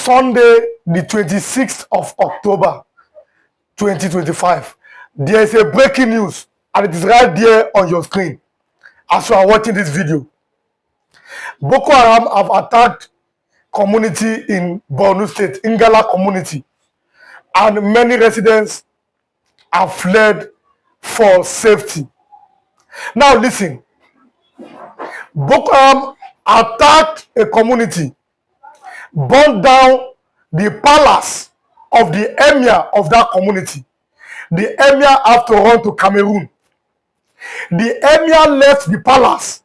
Sunday, the 26th of October, 2025. There is a breaking news, and it is right there on your screen as you are watching this video. Boko Haram have attacked community in Borno State, Ingala community, and many residents have fled for safety. Now listen, Boko Haram attacked a community, burned down the palace of the emir of that community. The emir had to run to Cameroon. The emir left the palace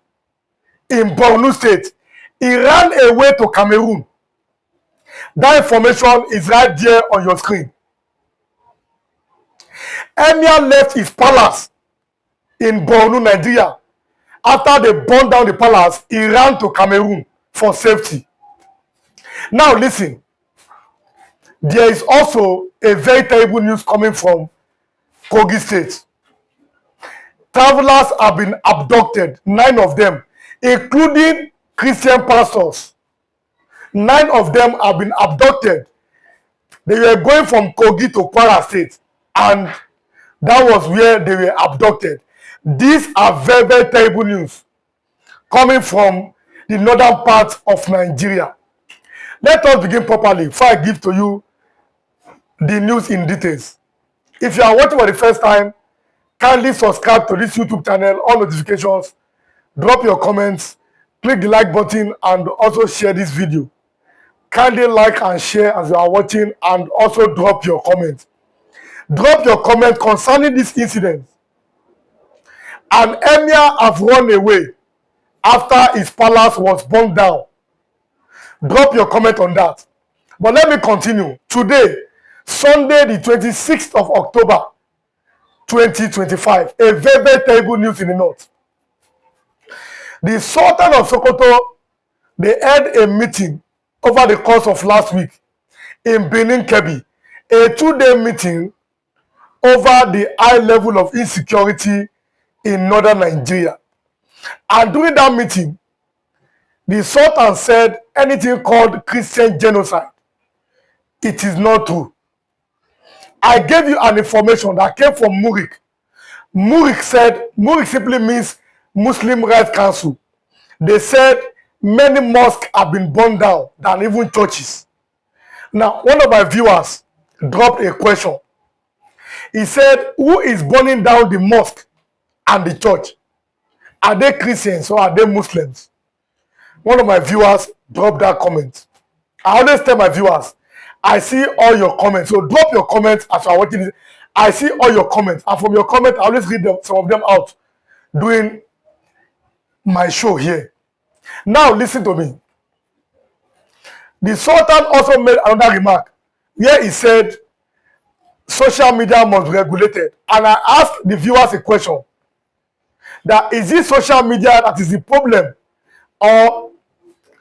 in Borno State. He ran away to Cameroon. That information is right there on your screen. Emir left his palace in Borno, Nigeria. After they burned down the palace, he ran to Cameroon for safety. Now listen, there is also a very terrible news coming from Kogi State. Travelers have been abducted, 9 of them, including Christian pastors. 9 of them have been abducted. They were going from Kogi to Kwara State, and that was where they were abducted. These are very, very terrible news coming from the northern part of Nigeria. Let us begin properly before I give to you the news in details. If you are watching for the first time, kindly subscribe to this YouTube channel, on notifications, drop your comments, click the like button, and also share this video. Kindly like and share as you are watching, and also drop your comment. Drop your comment concerning this incident. An emir have run away after his palace was burned down. Drop your comment on that. But let me continue. Today, Sunday, the 26th of October, 2025, a very, very terrible news in the north. The Sultan of Sokoto, they had a meeting over the course of last week in Benin, Kebbi, a 2-day meeting over the high level of insecurity in northern Nigeria. And during that meeting, the Sultan said anything called Christian genocide, it is not true. I gave you an information that came from Murik. Murik said, Murik simply means Muslim Rights Council. They said many mosques have been burned down than even churches. Now, one of my viewers dropped a question. He said, who is burning down the mosque and the church? Are they Christians or are they Muslims? One of my viewers dropped that comment. I always tell my viewers, I see all your comments. So drop your comments as you are watching this. I see all your comments. And from your comments, I always read some of them out during my show here. Now listen to me. The Sultan also made another remark where he said social media must be regulated. And I asked the viewers a question. That is it social media that is the problem, or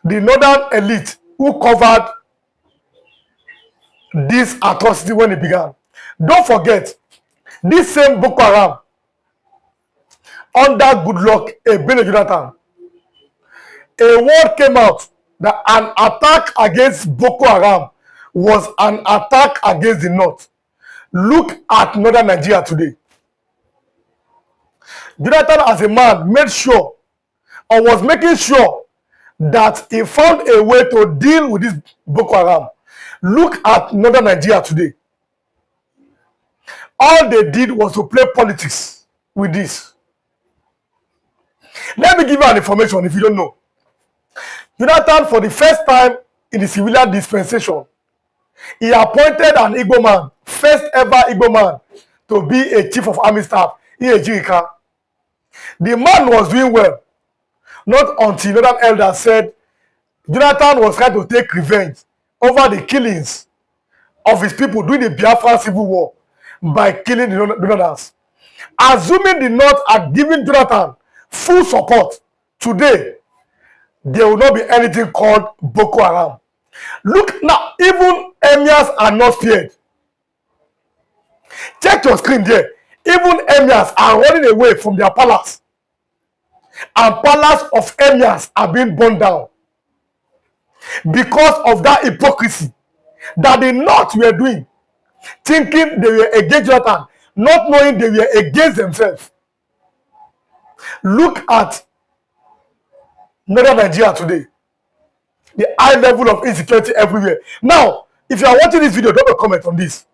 the northern elite who covered this atrocity when it began? Don't forget, this same Boko Haram, under Goodluck Ebele Jonathan, a word came out that an attack against Boko Haram was an attack against the north. Look at northern Nigeria today. Jonathan, as a man, made sure, or was making sure, that he found a way to deal with this Boko Haram. Look at northern Nigeria today. All they did was to play politics with this. Let me give you an information if you don't know. Jonathan, for the first time in the civilian dispensation, he appointed an Igbo man, first ever Igbo man, to be a chief of army staff in Ejirika. The man was doing well, not until northern elders said Jonathan was trying to take revenge over the killings of his people during the Biafran civil war by killing the northerners. Assuming the north had given Jonathan full support, today there will not be anything called Boko Haram. Look now, even emirs are not spared. Check your screen there. Even emirs are running away from their palace. And palace of emirs are being burned down. Because of that hypocrisy that the North were doing, thinking they were against Jonathan, not knowing they were against themselves. Look at northern Nigeria today. The high level of insecurity everywhere. Now, if you are watching this video, drop a comment on this.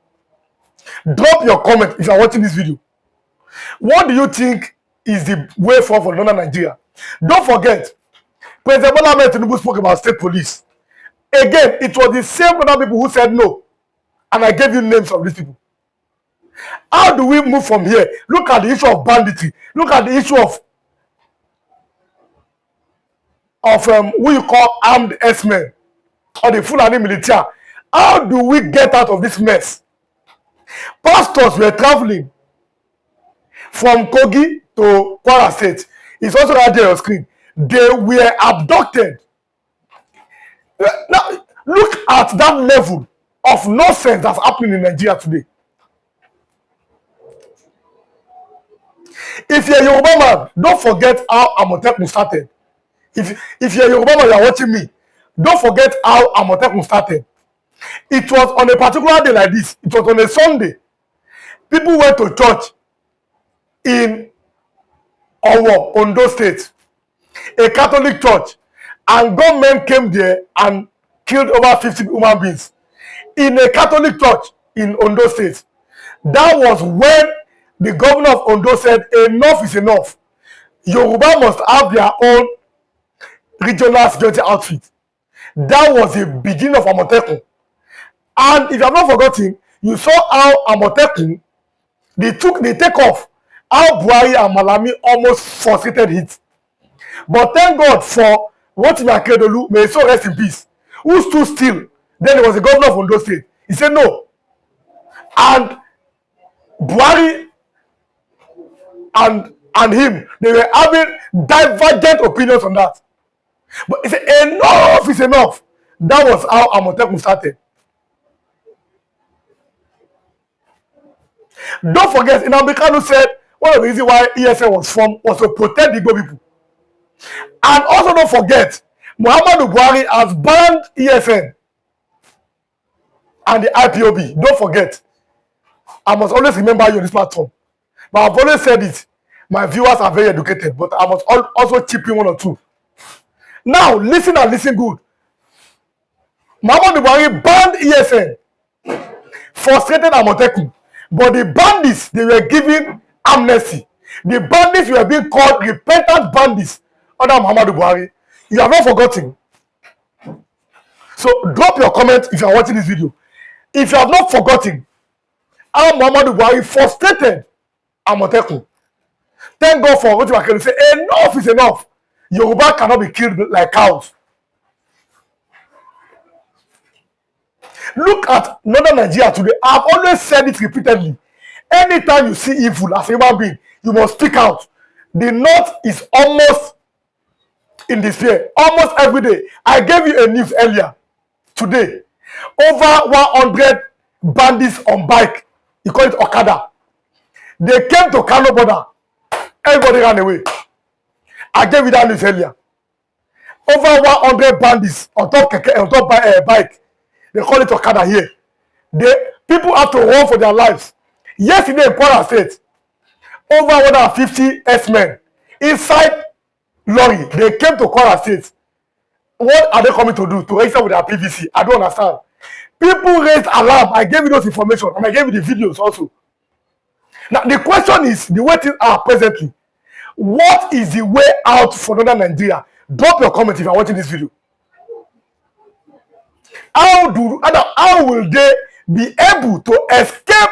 Drop your comment if you are watching this video. What do you think is the way forward for northern Nigeria? Don't forget, President Bola Ahmed Tinubu spoke about state police. Again, it was the same other people who said no. And I gave you names of these people. How do we move from here? Look at the issue of banditry. Look at the issue of who you call armed S-men or the Fulani military. How do we get out of this mess? Pastors were traveling from Kogi to Kwara State. It's also right there on screen. They were abducted. Now, look at that level of nonsense that's happening in Nigeria today. If you're a Yoruba man, don't forget how Amotekun started. If you're a Yoruba man, you're watching me, don't forget how Amotekun started. It was on a particular day like this. It was on a Sunday. People went to church in Owo, Ondo State, a Catholic church, and gunmen came there and killed over 50 human beings in a Catholic church in Ondo State. That was when the governor of Ondo said, enough is enough. Yoruba must have their own regional security outfit. That was the beginning of Amotekun. And if you have not forgotten, you saw how Amotekun, they take off, how Buhari and Malami almost frustrated it. But thank God for Rotimi Akeredolu, may he so rest in peace, who stood still. Then there was the governor of Ondo State. He said no. And Buhari and him, they were having divergent opinions on that. But he said enough is enough. That was how Amotekun started. Don't forget, Nnamdi Kanu said one of the reasons why ESN was formed was to protect the Igbo people. And also don't forget, Muhammadu Buhari has banned ESN and the IPOB. Don't forget. I must always remember you on this platform. But I've always said it. My viewers are very educated, but I must also chip in one or two. Now, listen and listen good. Muhammadu Buhari banned ESN, frustrated Amotekun. But the bandits, they were given amnesty. The bandits were being called repentant bandits under Muhammadu Buhari. You have not forgotten. So drop your comment if you are watching this video. If you have not forgotten how Muhammadu Buhari frustrated Amotekun. Thank God for what you are say. Enough is enough. Yoruba cannot be killed like cows. Look at northern Nigeria today. I've always said it repeatedly. Anytime you see evil as a human being, you must speak out. The North is almost in despair. Almost every day. I gave you a news earlier today. Over 100 bandits on bike. You call it Okada. They came to Kano border. Everybody ran away. I gave you that news earlier. Over 100 bandits on top bike. They call it Okada here. People have to run for their lives. Yesterday in Kwara State, over 150 S-men inside lorry. They came to Kwara State. What are they coming to do? To register with their PVC? I don't understand. People raised alarm. I gave you those information and I gave you the videos also. Now the question is, the way things are presently, what is the way out for northern Nigeria? Drop your comment if you are watching this video. How will they be able to escape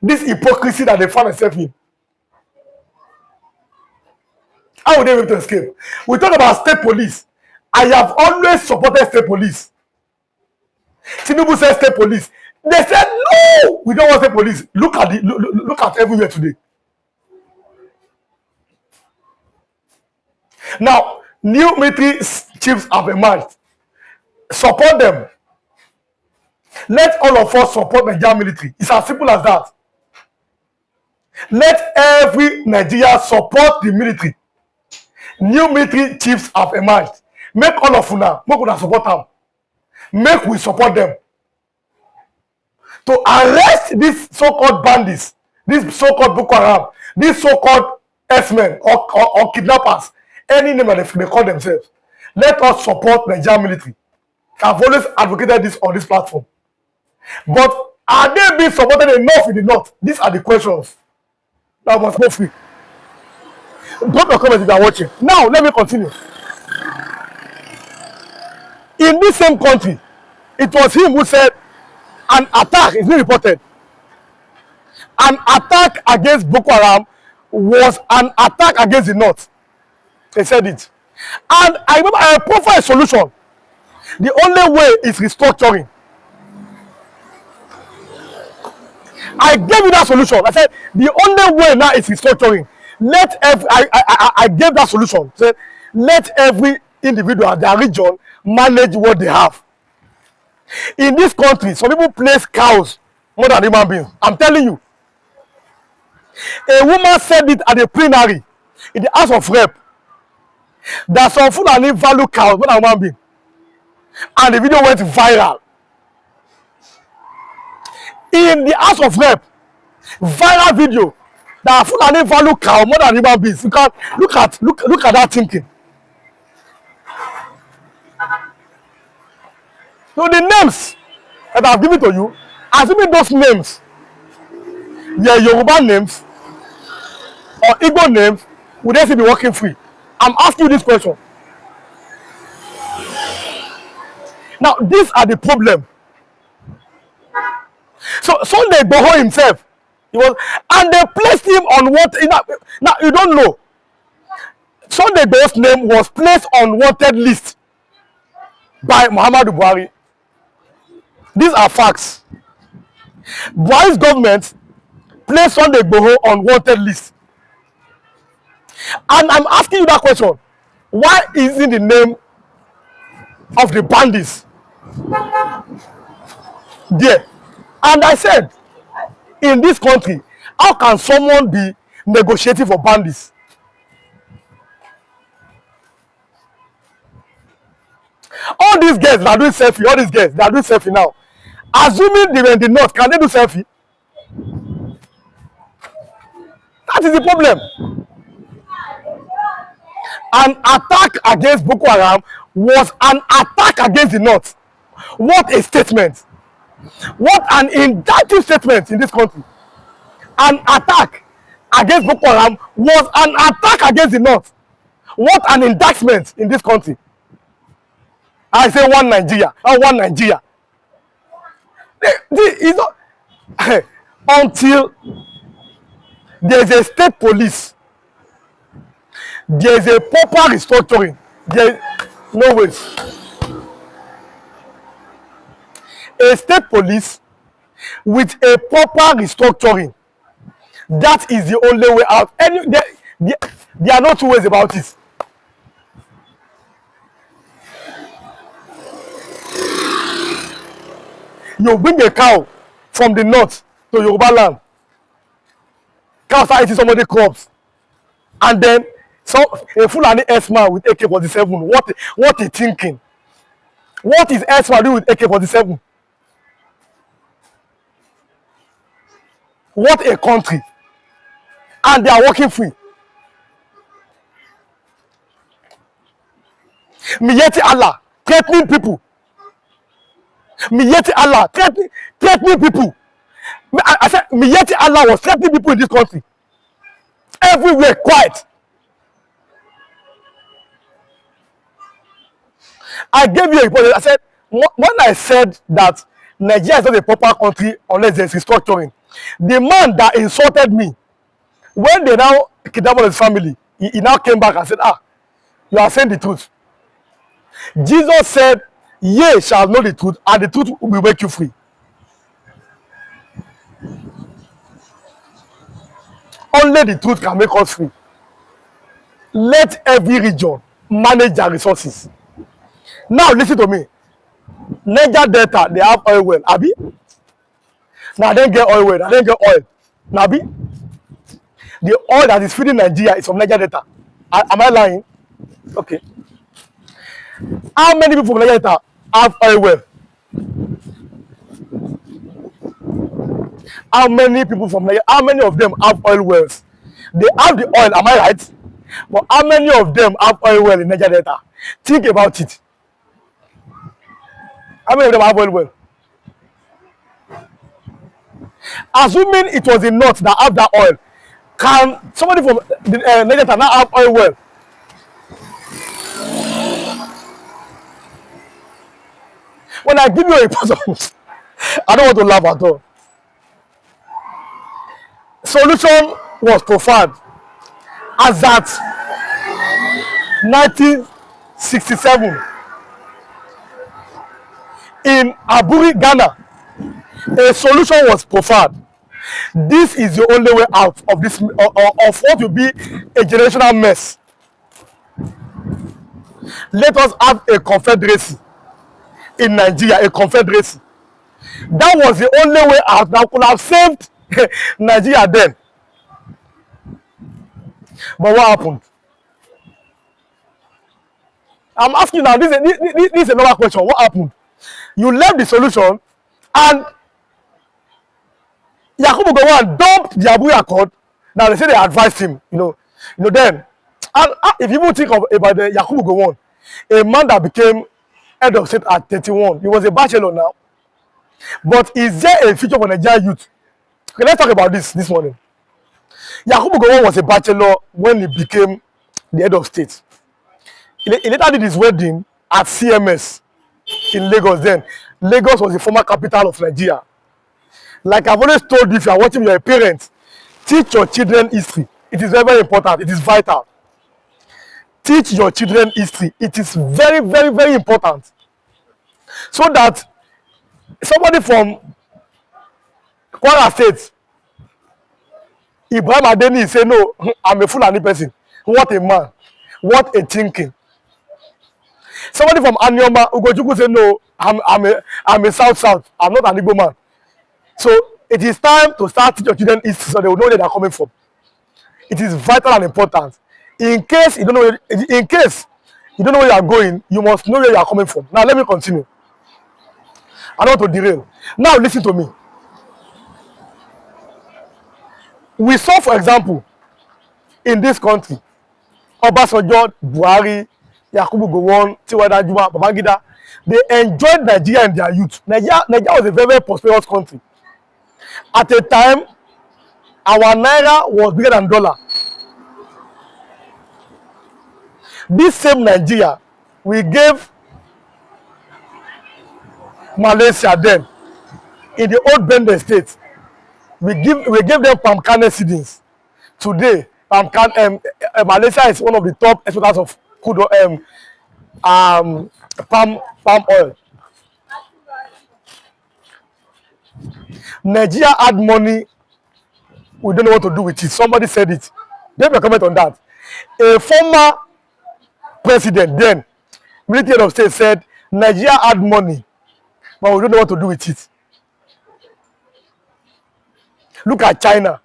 this hypocrisy that they find themselves in? How will they be able to escape? We talk about state police. I have always supported state police. Tinubu said state police. They said no, we don't want state police. Look at everywhere today. Now, new military chiefs have emerged. Support them. Let all of us support Nigerian military. It's as simple as that. Let every Nigerian support the military. New military chiefs have emerged. Make all of una support them. Make we support them. to arrest these so-called bandits, these so-called Boko Haram, these so-called S-men or kidnappers, any name that they call themselves. Let us support the Nigerian military. I've always advocated this on this platform. But are they being supported enough in the north? These are the questions that must go free. Drop your comments if you are watching. Now, let me continue. In this same country, it was him who said an attack is being reported. An attack against Boko Haram was an attack against the north. They said it. And I remember I profiled a solution. The only way is restructuring. I gave you that solution. I said the only way now is restructuring. I gave that solution. I said let every individual their region manage what they have. In this country, some people place cows more than human beings. I'm telling you. A woman said it at the plenary in the House of Rep that some Fulani value cows more than human beings. And the video went viral. In the House of Rep, viral video that Fulani value cow more than human beings. You can look at that thinking. So the names that I've given to you, assuming those names, they are Yoruba names or Igbo names, would they still be working free? I'm asking you this question. Now, these are the problem. So Sunday Igboho himself, and they placed him on what? Now you don't know. Sunday Igboho's name was placed on wanted list by Muhammadu Buhari. These are facts. Buhari's government placed Sunday Igboho on wanted list. And I'm asking you that question. Why isn't the name of the bandits there? And I said, in this country, how can someone be negotiating for bandits? All these guys that are doing selfie, all these guys that are doing selfie now, assuming they were in the north, can they do selfie? That is the problem. An attack against Boko Haram was an attack against the north. What a statement. What an indictive statement in this country. An attack against Boko Haram was an attack against the north. What an indictment in this country. I say one Nigeria. One Nigeria. It's not, until there's a state police, there's a proper restructuring. There's no ways. A state police with a proper restructuring. That is the only way out. There are no two ways about it. You bring a cow from the north to Yoruba land. Cow start eating somebody's crops. And then a Fulani S-man with AK-47. What is thinking? What is S-man doing with AK-47? What a country. And they are working free. Miyeti Allah threatening people. Miyeti Allah threatening people. I said Miyeti Allah was threatening people in this country. Everywhere quiet. I gave you a report. I said when I said that Nigeria is not a proper country unless there is restructuring. The man that insulted me, when they now kidnapped his family, he now came back and said, you are saying the truth. Jesus said, ye shall know the truth, and the truth will make you free. Only the truth can make us free. Let every region manage their resources. Now listen to me. Niger Delta, they have oil well. Abi? Now they get oil well. They get oil. Nabi? The oil that is feeding Nigeria is from Niger Delta. Am I lying? Okay. How many people from Niger Delta have oil well? How many people from Nigeria, how many of them have oil wells? They have the oil, am I right? But how many of them have oil well in Niger Delta? Think about it. How many of them have oil well? Assuming it was the north that have that oil, can somebody from the Niger Delta now have oil well? When I give you a person, I don't want to laugh at all. Solution was proffered as at 1967 in Aburi, Ghana. A solution was proffered. This is the only way out of this of what will be a generational mess. Let us have a confederacy in Nigeria, a confederacy. That was the only way out that could have saved Nigeria then. But what happened? I'm asking now, this is another question. What happened? You left the solution and Yakubu Gowon dumped the Abuja Accord. Now they say they advised him, then. And if you think about the Yakubu Gowon, a man that became head of state at 31, he was a bachelor now. But is there a future for Nigerian youth? Okay, let's talk about this morning. Yakubu Gowon was a bachelor when he became the head of state. He later did his wedding at CMS in Lagos then. Lagos was the former capital of Nigeria. Like I've always told you, if you are watching, your parents, teach your children history. It is very, very important. It is vital. Teach your children history. It is very, very, very important. So that somebody from Kwara State, Ibrahim Adeni, say, no, I'm a Fulani person. What a man. What a thinking. Somebody from Anyoma, Ugochukwu, say, no, I'm a South. I'm not an Igbo man. So it is time to start teaching your children history so they will know where they are coming from. It is vital and important. In case you don't know where you are going, you must know where you are coming from. Now let me continue. I don't want to derail. Now listen to me. We saw, for example, in this country, Obasanjo, Buhari, Yakubu Gowon, Tiwada Juma, Babangida, they enjoyed Nigeria in their youth. Nigeria was a very, very prosperous country. At a time, our naira was bigger than dollar. This same Nigeria, we gave Malaysia then, in the old Bende state, we gave them palm kernel seedings. Today, Malaysia is one of the top exporters of crude palm oil. Nigeria had money, we don't know what to do with it. Somebody said it. Let me comment on that. A former president then, military of state, said Nigeria had money, but we don't know what to do with it. Look at China.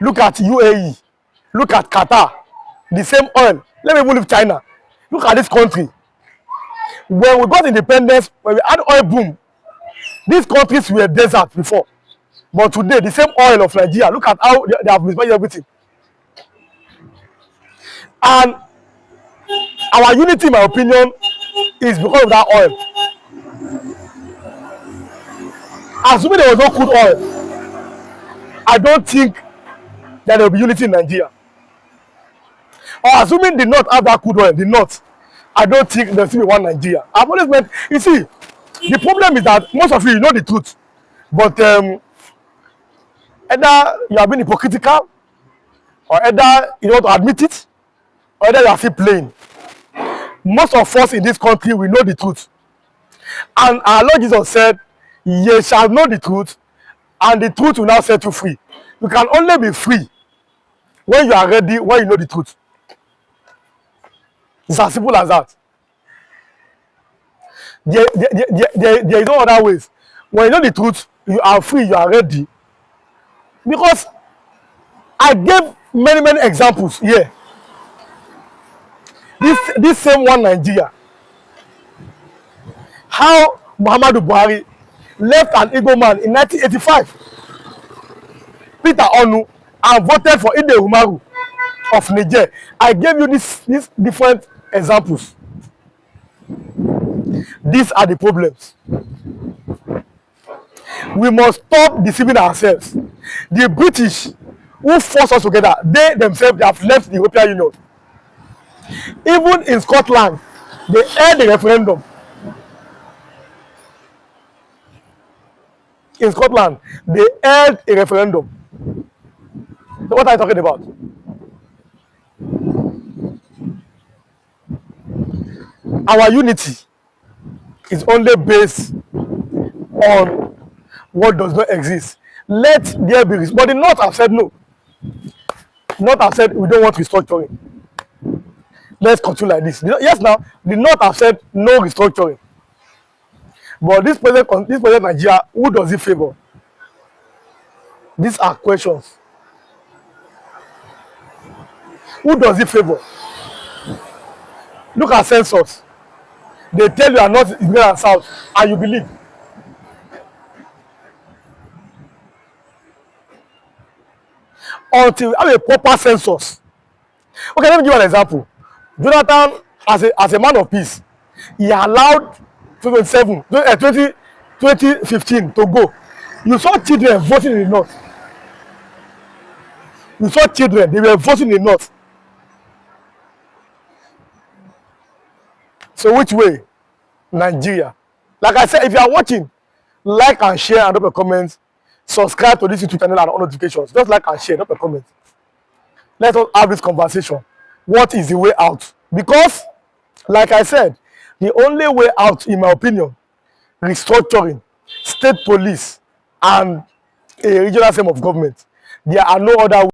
Look at UAE. Look at Qatar. The same oil. Let me even leave China. Look at this country. When we got independence, when we had oil boom, these countries were desert before. But today, the same oil of Nigeria, look at how they have mismanaged everything. And our unity, in my opinion, is because of that oil. Assuming there was no crude oil, I don't think that there will be unity in Nigeria. Or assuming the North have that crude oil, the North, I don't think there will still be one Nigeria. I've always meant, you see, the problem is that most of you know the truth, but either you are being hypocritical, or either you don't want to admit it, or either you are still playing. Most of us in this country, we know the truth. And our Lord Jesus said, ye shall know the truth, and the truth will now set you free. You can only be free when you are ready, when you know the truth. It's as simple as that. There is no other ways. When you know the truth, you are free, you are ready. Because I gave many examples here. This same one Nigeria. How Muhammadu Buhari left an Igbo man in 1985 Peter Onu, and voted for Ide Umaru of Niger. I gave you these different examples. These are the problems. We must stop deceiving ourselves. The British who forced us together, they themselves they have left the European Union. Even in Scotland, they held a referendum. In Scotland, they held a referendum. So what are you talking about? Our unity is only based on what does not exist. Let there be, but the North have said no. North have said we don't want restructuring. Let's continue like this. Yes, now the North have said no restructuring. But this president Nigeria, who does it favor? These are questions. Who does it favor? Look at census. They tell you are not in North and South, and you believe. Until we have a proper census. Okay, let me give you an example. Jonathan, as a man of peace, he allowed 2015 to go. You saw children voting in the North. You saw children, they were voting in the North. So which way? Nigeria. Like I said, if you are watching, like and share and drop a comment. Subscribe to this YouTube channel and on notifications. Just like and share, drop a comment. Let us have this conversation. What is the way out? Because, like I said, the only way out, in my opinion, restructuring, state police, and a regional system of government. There are no other ways.